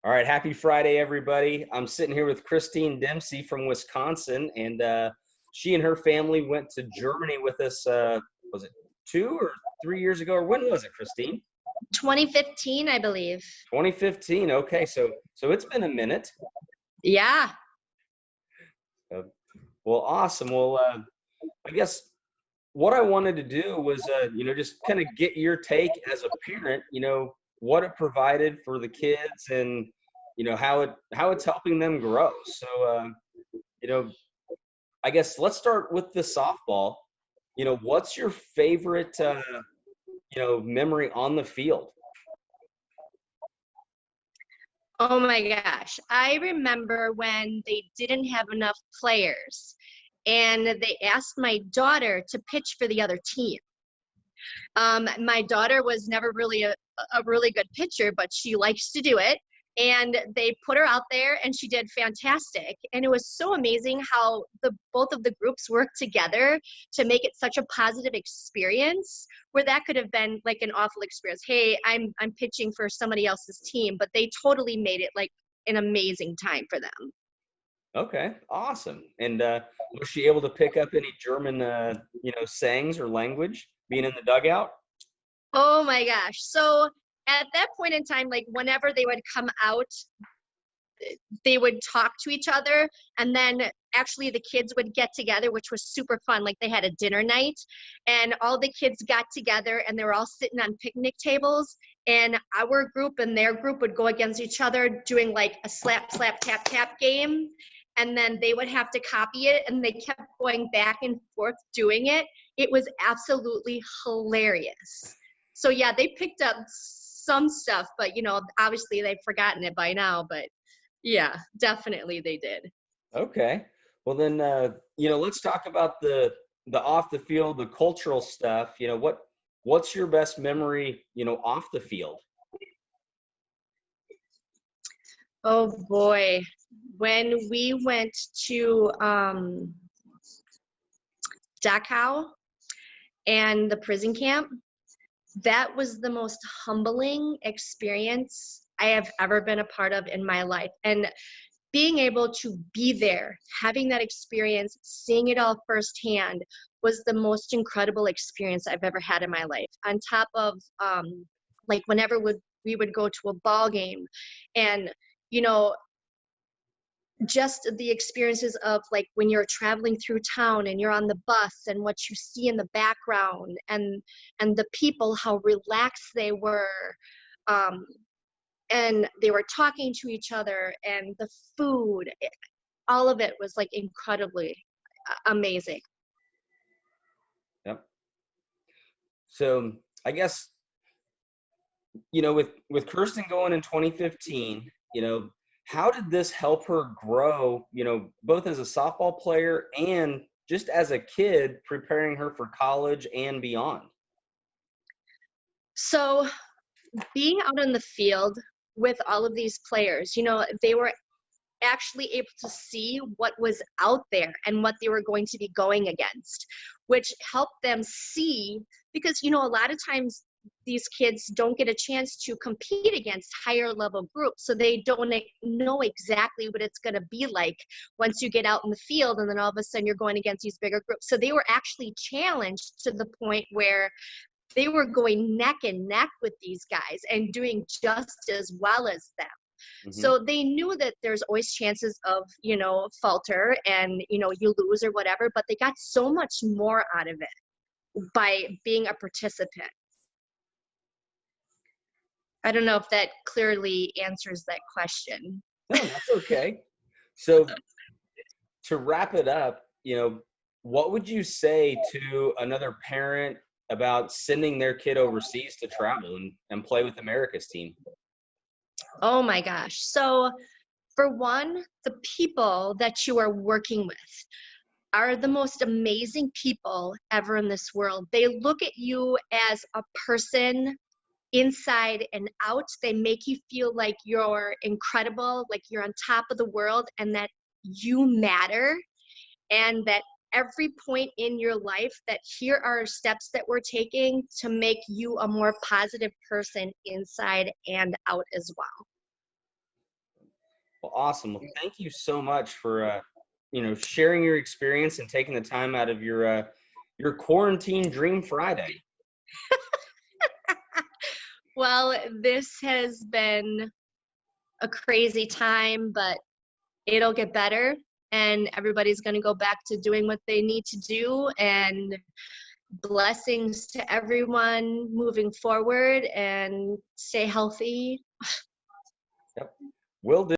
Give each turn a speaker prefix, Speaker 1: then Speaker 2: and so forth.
Speaker 1: All right, happy Friday, everybody. I'm sitting here with Christine Dempsey from Wisconsin, and she and her family went to Germany with us. Was it 2 or 3 years ago, or when was it, Christine?
Speaker 2: 2015, I believe.
Speaker 1: 2015. Okay, so it's been a minute.
Speaker 2: Yeah.
Speaker 1: Uh, well, awesome. Well, I guess what I wanted to do was, just kind of get your take as a parent. What it provided for the kids, and how it's helping them grow. So, you know, I guess let's start with the softball. What's your favorite, memory on the field?
Speaker 2: Oh my gosh. I remember when they didn't have enough players and they asked my daughter to pitch for the other team. My daughter was never really a really good pitcher, but she likes to do it. And they put her out there and she did fantastic. And it was so amazing how the both of the groups worked together to make it such a positive experience where that could have been like an awful experience. Hey, I'm pitching for somebody else's team, but they totally made it like an amazing time for them.
Speaker 1: Okay, awesome. And was she able to pick up any German, sayings or language being in the dugout?
Speaker 2: Oh my gosh. So at that point in time, like whenever they would come out, they would talk to each other, and then actually the kids would get together, which was super fun. Like they had a dinner night and all the kids got together and they were all sitting on picnic tables, and our group and their group would go against each other doing like a slap slap tap tap game, and then they would have to copy it, and they kept going back and forth doing it. It was absolutely hilarious. So yeah, they picked up some stuff, but obviously they've forgotten it by now. But yeah, definitely they did.
Speaker 1: Okay. Well, then, let's talk about the off the field, the cultural stuff. What's your best memory, off the field?
Speaker 2: Oh boy. When we went to Dachau and the prison camp, that was the most humbling experience I have ever been a part of in my life. And being able to be there, having that experience, seeing it all firsthand was the most incredible experience I've ever had in my life. On top of like whenever we would go to a ball game, and you know just the experiences of like when you're traveling through town and you're on the bus and what you see in the background, and the people, how relaxed they were, um, and they were talking to each other, and the food, all of it was like incredibly amazing.
Speaker 1: Yep. So I guess, with Kirsten going in 2015, how did this help her grow, both as a softball player and just as a kid, preparing her for college and beyond?
Speaker 2: So being out in the field with all of these players, they were actually able to see what was out there and what they were going to be going against, which helped them see, because a lot of times these kids don't get a chance to compete against higher level groups, so they don't know exactly what it's going to be like once you get out in the field, and then all of a sudden you're going against these bigger groups. So they were actually challenged to the point where they were going neck and neck with these guys and doing just as well as them.
Speaker 1: Hmm.
Speaker 2: So they knew that there's always chances of, falter and, you lose or whatever, but they got so much more out of it by being a participant. I don't know if that clearly answers that question.
Speaker 1: No, that's okay. So to wrap it up, what would you say to another parent about sending their kid overseas to travel and play with America's team?
Speaker 2: Oh my gosh. So, for one, the people that you are working with are the most amazing people ever in this world. They look at you as a person inside and out. They make you feel like you're incredible, like you're on top of the world, and that you matter, and that every point in your life, that here are steps that we're taking to make you a more positive person inside and out as well.
Speaker 1: Well, awesome. Well, thank you so much for sharing your experience and taking the time out of your quarantine dream Friday.
Speaker 2: Well, this has been a crazy time, but it'll get better and everybody's going to go back to doing what they need to do, and blessings to everyone moving forward, and stay healthy.
Speaker 1: Yep. Will do.